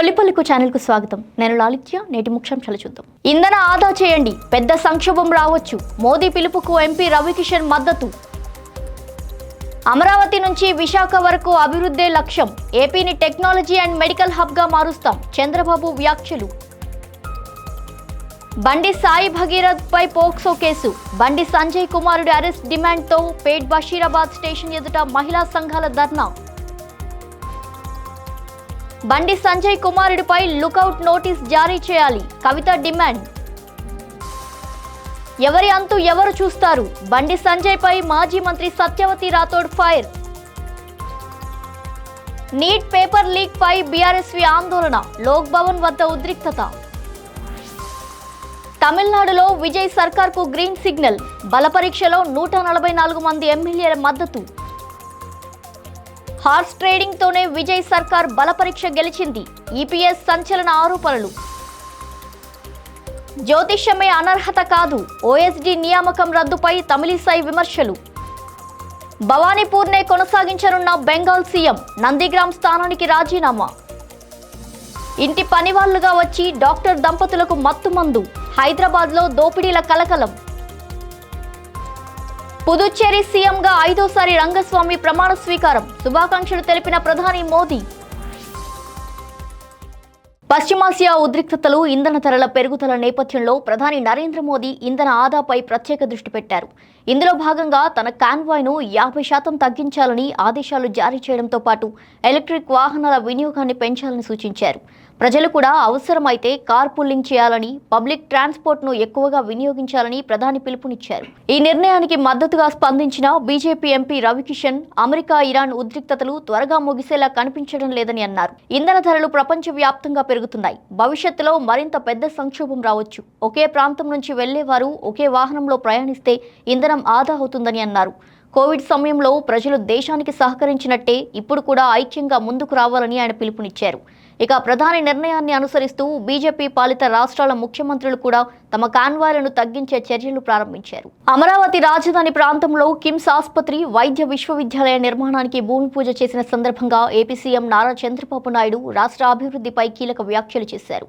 తొలిపల్లికు channel కు స్వాగతం. నేను లాలిత్య. నేటి ముఖ్యాంశాలు చూద్దాం. ఇంధన ఆదా చేయండి, పెద్ద సంక్షోభం రావచ్చు. మోదీ పిలుపుకు ఎంపీ రవికిషన్ మద్దతు. అమరావతి నుంచి విశాఖ వరకు అభివృద్ధే లక్ష్యం. ఏపీని టెక్నాలజీ అండ్ మెడికల్ హబ్ గా మారుస్తాం. చంద్రబాబు వ్యాఖ్యలు. బండి సాయి భగీరథ్ పై పోక్సో కేసు. బండి సంజయ్ కుమారుడి అరెస్ట్ డిమాండ్ తో పేట్ బషీరాబాద్ స్టేషన్ ఎదుట మహిళా సంఘాల ధర్నా. బండి సంజయ్ కుమారుడిపై లుకౌట్ నోటీస్ జారీ చేయాలి. కవిత డిమాండ్. ఎవరి అంతు ఎవరు చూస్తారు? బండి సంజయ్ పై మాజీ మంత్రి Satyavathi Rathod fire. NEET paper leak పై బీఆర్ఎస్వి ఆందోళన. లోక్ భవన్ వద్ద ఉద్రిక్తత. తమిళనాడులో విజయ్ సర్కార్ కు గ్రీన్ సిగ్నల్. బల పరీక్షలో 144 మంది ఎమ్మెల్యేల మద్దతు. హార్స్ ట్రేడింగ్ తోనే విజయ్ సర్కార్ బల పరీక్ష గెలిచింది. ఈపీఎస్ సంచలన ఆరోపణలు. జ్యోతిష్యమే అనర్హత కాదు, ఓఎస్డీ నియామకం రద్దుపై తమిళిసై విమర్శలు. భవానీపూర్నే కొనసాగించనున్న బెంగాల్ సీఎం. నందిగ్రామ్ స్థానానికి రాజీనామా. ఇంటి పనివాళ్లుగా వచ్చి డాక్టర్ దంపతులకు మత్తుమందు. హైదరాబాద్లో దోపిడీల కలకలం. పుదుచ్చేరి సీఎంగా 5వ రంగస్వామి ప్రమాణ స్వీకారం. శుభాకాంక్షలు తెలిపిన ప్రధాని మోదీ. పశ్చిమాసియా ఉద్రిక్తతలు, ఇంధన ధరల పెరుగుదల నేపథ్యంలో ప్రధాని నరేంద్ర మోదీ ఇంధన ఆదాపై ప్రత్యేక దృష్టి పెట్టారు. ఇందులో భాగంగా తన కాన్వాయ్ను 50% తగ్గించాలని ఆదేశాలు జారీ చేయడంతో పాటు ఎలక్ట్రిక్ వాహనాల వినియోగాన్ని పెంచాలని సూచించారు. ప్రజలు కూడా అవసరమైతే కార్ పూలింగ్ చేయాలని, పబ్లిక్ ట్రాన్స్పోర్ట్ను ఎక్కువగా వినియోగించాలని ప్రధాని పిలుపునిచ్చారు. ఈ నిర్ణయానికి మద్దతుగా స్పందించిన BJP MP Ravi Kishan America Iran ఉద్రిక్తతలు త్వరగా ముగిసేలా కనిపించడం లేదని అన్నారు. ఇంధన ధరలు ప్రపంచవ్యాప్తంగా పెరుగుతున్నాయి. భవిష్యత్తులో మరింత పెద్ద సంక్షోభం రావచ్చు. ఒకే ప్రాంతం నుంచి వెళ్లేవారు ఒకే వాహనంలో ప్రయాణిస్తే ఇంధనం ఆదా అవుతుందని అన్నారు. కోవిడ్ సమయంలో ప్రజలు దేశానికి సహకరించినట్టే ఇప్పుడు కూడా ఐక్యంగా ముందుకు రావాలని ఆయన పిలుపునిచ్చారు. ఇక ప్రధాని నిర్ణయాన్ని అనుసరిస్తూ బీజేపీ పాలిత రాష్ట్రాల ముఖ్యమంత్రులు కూడా తమ కాన్వాయ్లను తగ్గించే చర్యలు ప్రారంభించారు. అమరావతి రాజధాని ప్రాంతంలో కిమ్స్ ఆసుపత్రి, వైద్య విశ్వవిద్యాలయ నిర్మాణానికి భూమి పూజ చేసిన సందర్భంగా ఏపీ సీఎం నారా చంద్రబాబు నాయుడు రాష్ట్ర అభివృద్ధిపై కీలక వ్యాఖ్యలు చేశారు.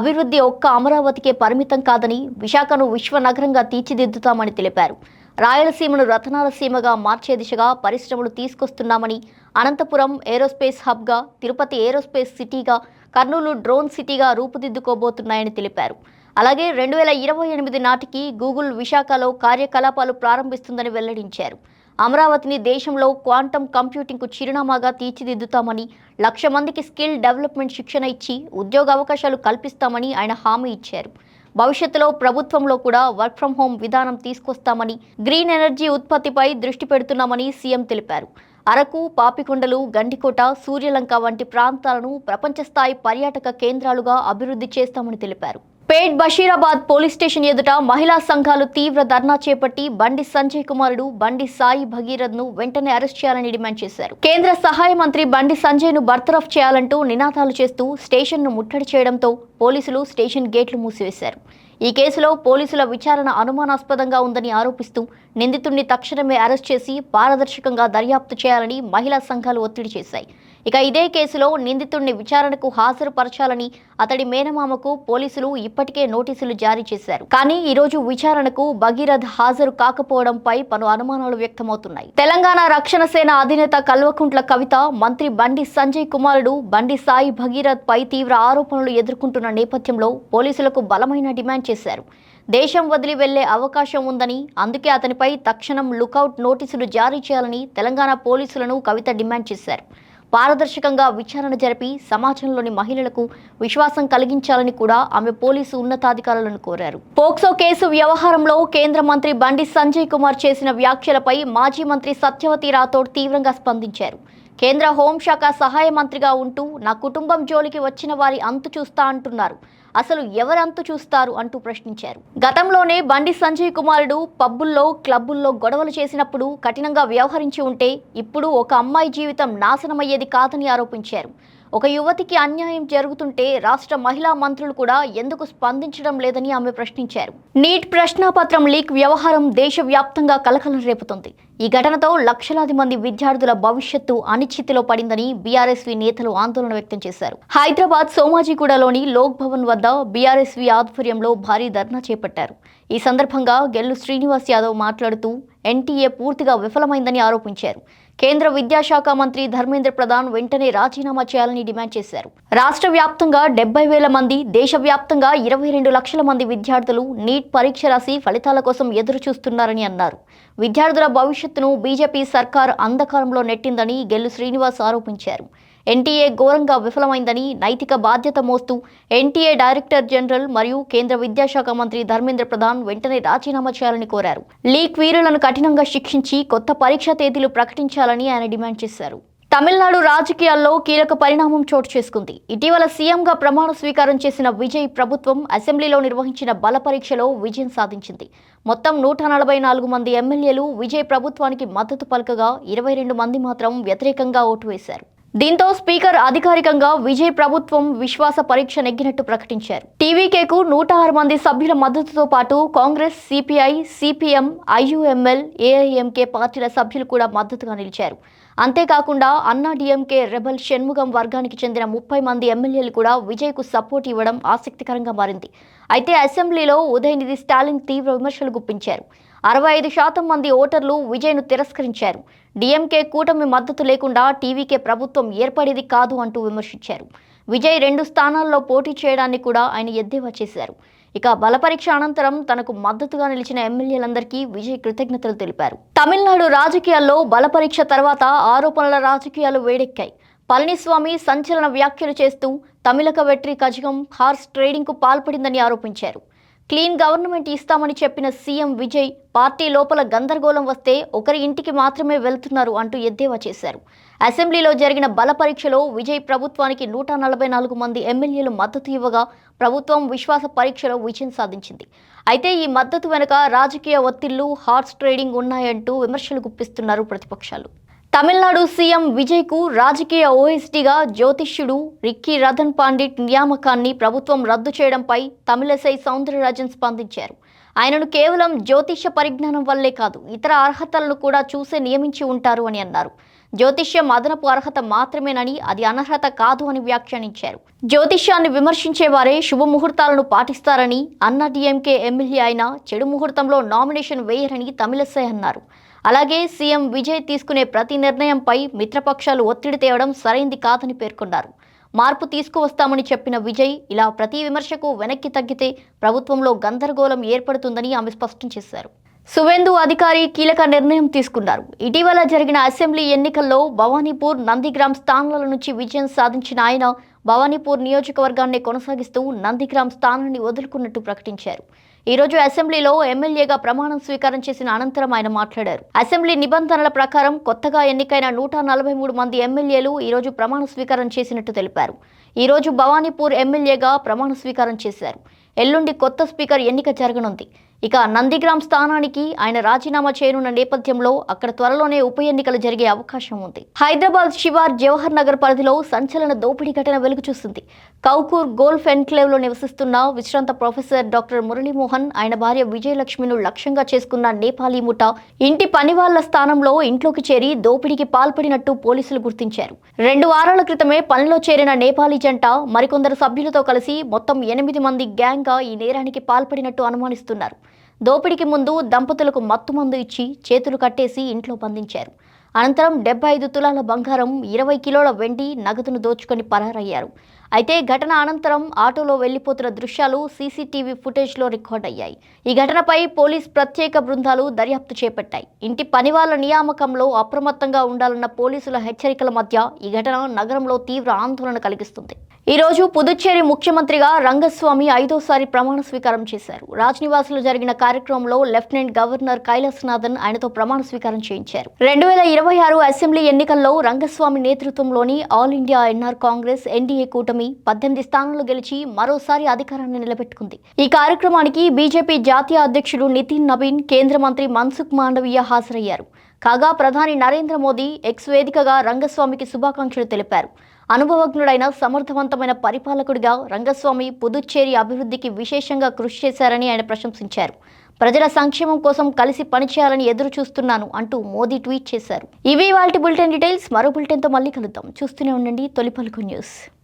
అభివృద్ధి ఒక్క అమరావతికే పరిమితం కాదని, విశాఖను విశ్వనగరంగా తీర్చిదిద్దుతామని తెలిపారు. రాయలసీమను రతనాల సీమగా మార్చే దిశగా పరిశ్రమలు తీసుకొస్తున్నామని, అనంతపురం ఏరోస్పేస్ హబ్గా, తిరుపతి ఏరోస్పేస్ సిటీగా, కర్నూలు డ్రోన్ సిటీగా రూపుదిద్దుకోబోతున్నాయని తెలిపారు. అలాగే 2028 నాటికి గూగుల్ విశాఖలో కార్యకలాపాలు ప్రారంభిస్తుందని వెల్లడించారు. అమరావతిని దేశంలో క్వాంటమ్ కంప్యూటింగ్కు చిరునామాగా తీర్చిదిద్దుతామని, 1,00,000 మందికి స్కిల్ డెవలప్మెంట్ శిక్షణ ఇచ్చి ఉద్యోగ అవకాశాలు కల్పిస్తామని ఆయన హామీ ఇచ్చారు. భవిష్యత్తులో ప్రభుత్వంలో కూడా వర్క్ ఫ్రం హోం విధానం తీసుకొస్తామని, గ్రీన్ ఎనర్జీ ఉత్పత్తిపై దృష్టి పెడుతున్నామని సీఎం తెలిపారు. అరకు, పాపికొండలు, గండికోట, సూర్యలంక వంటి ప్రాంతాలను ప్రపంచ స్థాయి పర్యాటక కేంద్రాలుగా అభివృద్ధి చేస్తామని తెలిపారు. పేట్ బషీరాబాద్ పోలీస్ స్టేషన్ ఎదుట మహిళా సంఘాలు తీవ్ర ధర్నా చేపట్టి బండి సంజయ్ కుమారుడు బండి సాయి భగీరథ్ ను వెంటనే అరెస్ట్ చేయాలని డిమాండ్ చేశారు. కేంద్ర సహాయ మంత్రి బండి సంజయ్ ను బర్తరఫ్ చేయాలంటూ నినాదాలు చేస్తూ స్టేషన్ ను ముట్టడి చేయడంతో పోలీసులు స్టేషన్ గేట్లు మూసివేశారు. ఈ కేసులో పోలీసుల విచారణ అనుమానాస్పదంగా ఉందని ఆరోపిస్తూ నిందితుడిని తక్షణమే అరెస్ట్ చేసి పారదర్శకంగా దర్యాప్తు చేయాలని మహిళా సంఘాలు ఒత్తిడి చేశాయి. ఇక ఇదే కేసులో నిందితుడిని విచారణకు హాజరుపరచాలని అతడి మేనమామకు పోలీసులు ఇప్పటికే నోటీసులు జారీ చేశారు. కానీ ఈ రోజు విచారణకు భగీరథ్ హాజరు కాకపోవడంపై పలు అనుమానాలు వ్యక్తమవుతున్నాయి. తెలంగాణ రక్షణ సేన అధినేత కల్వకుంట్ల కవిత మంత్రి బండి సంజయ్ కుమారుడు బండి సాయి భగీరథ్ పై తీవ్ర ఆరోపణలు ఎదుర్కొంటున్న నేపథ్యంలో పోలీసులకు బలమైన డిమాండ్ చేశారు. దేశం వదిలి వెళ్లే అవకాశం ఉందని, అందుకే అతనిపై తక్షణం లుకౌట్ నోటీసులు జారీ చేయాలని తెలంగాణ పోలీసులను కవిత డిమాండ్ చేశారు. పారదర్శకంగా విచారణ జరిపి సమాజంలోని మహిళలకు విశ్వాసం కలిగించాలని కూడా ఆమె పోలీసు ఉన్నతాధికారులను కోరారు. పోక్సో కేసు వ్యవహారంలో కేంద్ర మంత్రి బండి సంజయ్ కుమార్ చేసిన వ్యాఖ్యలపై మాజీ మంత్రి సత్యవతి రాథోడ్ తీవ్రంగా స్పందించారు. కేంద్ర హోంశాఖ సహాయ మంత్రిగా ఉంటూ నా కుటుంబం జోలికి వచ్చిన వారి అంతు చూస్తా అంటున్నారు. అసలు ఎవరంతు చూస్తారు అంటూ ప్రశ్నించారు. గతంలోనే బండి సంజయ్ కుమారుడు పబ్బుల్లో, క్లబ్బుల్లో గొడవలు చేసినప్పుడు కఠినంగా వ్యవహరించి ఉంటే ఇప్పుడు ఒక అమ్మాయి జీవితం నాశనమయ్యేది కాదని ఆరోపించారు. ఒక యువతికి అన్యాయం జరుగుతుంటే రాష్ట్ర మహిళా మంత్రులు కూడా ఎందుకు స్పందించడం లేదని ఆమె ప్రశ్నించారు. నీట్ ప్రశ్నాపత్రం లీక్ వ్యవహారం దేశవ్యాప్తంగా కలకలం రేపుతోంది. ఈ ఘటనతో లక్షలాది మంది విద్యార్థుల భవిష్యత్తు అనిశ్చితిలో పడిందని బీఆర్ఎస్వీ నేతలు ఆందోళన వ్యక్తం చేశారు. హైదరాబాద్ సోమాజిగూడలోని లోక్ భవన్ వద్ద బీఆర్ఎస్వీ ఆధ్వర్యంలో భారీ ధర్నా చేపట్టారు. ఈ సందర్భంగా గెల్లు శ్రీనివాస్ యాదవ్ మాట్లాడుతూ ఎన్టీఏ పూర్తిగా విఫలమైందని ఆరోపించారు. కేంద్ర విద్యాశాఖ మంత్రి ధర్మేంద్ర ప్రధాన్ వెంటనే రాజీనామా చేయాలని డిమాండ్ చేశారు. రాష్ట్ర వ్యాప్తంగా 70,000 మంది, దేశవ్యాప్తంగా 22 లక్షల మంది విద్యార్థులు నీట్ పరీక్ష రాసి ఫలితాల కోసం ఎదురు చూస్తున్నారని అన్నారు. విద్యార్థుల భవిష్యత్తును బీజేపీ సర్కార్ అంధకారంలో నెట్టిందని గెల్లు శ్రీనివాస్ ఆరోపించారు. ఎన్టీఏ ఘోరంగా విఫలమైందని, నైతిక బాధ్యత మోస్తూ ఎన్టీఏ డైరెక్టర్ జనరల్ మరియు కేంద్ర విద్యాశాఖ మంత్రి ధర్మేంద్ర ప్రధాన్ వెంటనే రాజీనామా చేయాలని కోరారు. లీక్ వీరులను కఠినంగా శిక్షించి కొత్త పరీక్షా తేదీలు ప్రకటించాలని ఆయన డిమాండ్ చేశారు. తమిళనాడు రాజకీయాల్లో కీలక పరిణామం చోటు చేసుకుంది. ఇటీవల సీఎంగా ప్రమాణ స్వీకారం చేసిన విజయ్ ప్రభుత్వం అసెంబ్లీలో నిర్వహించిన బల పరీక్షలో విజయం సాధించింది. మొత్తం 144 మంది ఎమ్మెల్యేలు విజయ్ ప్రభుత్వానికి మద్దతు పలకగా 22 మంది మాత్రం వ్యతిరేకంగా ఓటు వేశారు. దీంతో స్పీకర్ అధికారికంగా విజయ్ ప్రభుత్వం విశ్వాస పరీక్ష నెగ్గినట్టు ప్రకటించారు. టీవీకేకు 106 మంది సభ్యుల మద్దతుతో పాటు కాంగ్రెస్, సిపిఐ, సిపిఎం, ఐయుఎంఎల్, ఏఐఎంకే పార్టీల సభ్యులు కూడా మద్దతుగా నిలిచారు. అంతేకాకుండా అన్నా డీఎంకే రెబల్ షణ్ముగం వర్గానికి చెందిన 30 మంది ఎమ్మెల్యేలు కూడా విజయ్కు సపోర్ట్ ఇవ్వడం ఆసక్తికరంగా మారింది. అయితే అసెంబ్లీలో ఉదయనిధి స్టాలిన్ తీవ్ర విమర్శలు గుప్పించారు. 65% మంది ఓటర్లు విజయ్ను తిరస్కరించారు. డీఎంకే కూటమి మద్దతు లేకుండా టీవీకే ప్రభుత్వం ఏర్పడేది కాదు అంటూ విమర్శించారు. విజయ్ 2 స్థానాల్లో పోటీ చేయడాన్ని కూడా ఆయన ఎద్దేవా చేశారు. ఇక బలపరీక్ష అనంతరం తనకు మద్దతుగా నిలిచిన ఎమ్మెల్యేలందరికీ విజయ్ కృతజ్ఞతలు తెలిపారు. తమిళనాడు రాజకీయాల్లో బలపరీక్ష తర్వాత ఆరోపణల రాజకీయాలు వేడెక్కాయి. పళనిస్వామి సంచలన వ్యాఖ్యలు చేస్తూ తమిళక వెట్రి కజగం హార్స్ ట్రేడింగ్కు పాల్పడిందని ఆరోపించారు. క్లీన్ గవర్నమెంట్ ఇస్తామని చెప్పిన సీఎం విజయ్ పార్టీ లోపల గందరగోళం వస్తే ఒకరి ఇంటికి మాత్రమే వెళ్తున్నారు అంటూ ఎద్దేవా చేశారు. అసెంబ్లీలో జరిగిన బల పరీక్షలో విజయ్ ప్రభుత్వానికి 144 మంది ఎమ్మెల్యేలు మద్దతు ఇవ్వగా ప్రభుత్వం విశ్వాస పరీక్షలో విజయం సాధించింది. అయితే ఈ మద్దతు వెనుక రాజకీయ ఒత్తిళ్లు, హార్స్ ట్రేడింగ్ ఉన్నాయంటూ విమర్శలు గుప్పిస్తున్నారు ప్రతిపక్షాలు. తమిళనాడు సీఎం విజయ్కు రాజకీయ ఓఎస్డీగా జ్యోతిష్యుడు రిక్కీ రతన్ పండిట్ నియామకాన్ని ప్రభుత్వం రద్దు చేయడంపై తమిళసై సౌందరరాజన్ స్పందించారు. ఆయనను కేవలం జ్యోతిష్య పరిజ్ఞానం వల్లే కాదు, ఇతర అర్హతలను కూడా చూసే నియమించి ఉంటారు అని అన్నారు. జ్యోతిష్యం అదనపు అర్హత మాత్రమేనని, అది అనర్హత కాదు అని వ్యాఖ్యానించారు. జ్యోతిష్యాన్ని విమర్శించే వారే శుభముహూర్తాలను పాటిస్తారని, అన్నా డీఎంకే ఎమ్మెల్యే అయినా చెడు ముహూర్తంలో నామినేషన్ వేయరని తమిళసై అన్నారు. అలాగే సీఎం విజయ్ తీసుకునే ప్రతి నిర్ణయంపై మిత్రపక్షాలు ఒత్తిడి తేవడం సరైంది కాదని పేర్కొన్నారు. మార్పు తీసుకువస్తామని చెప్పిన విజయ్ ఇలా ప్రతి విమర్శకు వెనక్కి తగ్గితే ప్రభుత్వంలో గందరగోళం ఏర్పడుతుందని ఆమె స్పష్టం చేశారు. సువేందు అధికారి కీలక నిర్ణయం తీసుకున్నారు. ఇటీవల జరిగిన అసెంబ్లీ ఎన్నికల్లో భవానీపూర్, నందిగ్రామ్ స్థానాల నుంచి విజయం సాధించిన ఆయన భవానీపూర్ నియోజకవర్గాన్ని కొనసాగిస్తూ నందిగ్రామ్ స్థానాన్ని వదులుకున్నట్టు ప్రకటించారు. ఈ రోజు అసెంబ్లీలో ఎమ్మెల్యేగా ప్రమాణం స్వీకారం చేసిన అనంతరం ఆయన మాట్లాడారు. అసెంబ్లీ నిబంధనల ప్రకారం కొత్తగా ఎన్నికైన 143 మంది ఎమ్మెల్యేలు ఈ రోజు ప్రమాణ స్వీకారం చేసినట్టు తెలిపారు. ఈ రోజు భవానీపూర్ ఎమ్మెల్యేగా ప్రమాణ స్వీకారం చేశారు. ఎల్లుండి కొత్త స్పీకర్ ఎన్నిక జరగనుంది. ఇక నందిగ్రామ్ స్థానానికి ఆయన రాజీనామా చేయనున్న నేపథ్యంలో అక్కడ త్వరలోనే ఉప ఎన్నికలు జరిగే అవకాశం ఉంది. హైదరాబాద్ శివార్ జవహర్ నగర్ పరిధిలో సంచలన దోపిడీ ఘటన వెలుగు చూసింది. కౌకూర్ గోల్ఫ్ ఎన్క్లేవ్ లో నివసిస్తున్న విశ్రాంత ప్రొఫెసర్ డాక్టర్ మురళీమోహన్, ఆయన భార్య విజయలక్ష్మిను లక్ష్యంగా చేసుకున్న నేపాలీ ముఠా ఇంటి పనివాళ్ల స్థానంలో ఇంట్లోకి చేరి దోపిడీకి పాల్పడినట్టు పోలీసులు గుర్తించారు. 2 వారాల క్రితమే పనిలో చేరిన నేపాలీ జంట మరికొందరు సభ్యులతో కలిసి మొత్తం 8 మంది గ్యాంగ్గా ఈ నేరానికి పాల్పడినట్టు అనుమానిస్తున్నారు. దోపిడీకి ముందు దంపతులకు మత్తుమందు ఇచ్చి చేతులు కట్టేసి ఇంట్లో బంధించారు. అనంతరం 75 తులాల బంగారం, 20 కిలోల వెండి, నగదును దోచుకొని పరారయ్యారు. అయితే ఘటన అనంతరం ఆటోలో వెళ్లిపోతున్న దృశ్యాలు సీసీటీవీ ఫుటేజ్లో రికార్డ్ అయ్యాయి. ఈ ఘటనపై పోలీస్ ప్రత్యేక బృందాలు దర్యాప్తు చేపట్టాయి. ఇంటి పనివాళ్ల నియామకంలో అప్రమత్తంగా ఉండాలన్న పోలీసుల హెచ్చరికల మధ్య ఈ ఘటన నగరంలో తీవ్ర ఆందోళన కలిగిస్తుంది. ఈ రోజు పుదుచ్చేరి ముఖ్యమంత్రిగా రంగస్వామి 5వ ప్రమాణ స్వీకారం చేశారు. రాజ్నివాస్లో జరిగిన కార్యక్రమంలో లెఫ్టినెంట్ గవర్నర్ కైలాసనాథన్ ఆయనతో ప్రమాణ స్వీకారం చేయించారు. 2026 అసెంబ్లీ ఎన్నికల్లో రంగస్వామి నేతృత్వంలోని All India NR Congress NDA కూటమి 18 స్థానాలు గెలిచి మరోసారి అధికారాన్ని నిలబెట్టుకుంది. ఈ కార్యక్రమానికి బీజేపీ జాతీయ అధ్యక్షుడు నితిన్ నబీన్, కేంద్ర మంత్రి మన్సుఖ్ మాండవీయ హాజరయ్యారు. కాగా ప్రధాని నరేంద్ర మోదీ ఎక్స్ వేదికగా రంగస్వామికి శుభాకాంక్షలు తెలిపారు. అనుభవజ్ఞుడైన సమర్థవంతమైన పరిపాలకుడిగా రంగస్వామి పుదుచ్చేరి అభివృద్ధికి విశేషంగా కృషి చేశారని ఆయన ప్రశంసించారు. ప్రజల సంక్షేమం కోసం కలిసి పనిచేయాలని ఎదురు చూస్తున్నాను అంటూ మోదీ ట్వీట్ చేశారు. ఇవి ఇవాల్టి బులెటిన్ డీటెయిల్స్. మరో బులెటిన్తో మళ్ళీ కలుద్దాం. చూస్తూనే ఉండండి తొలి పలుకు న్యూస్.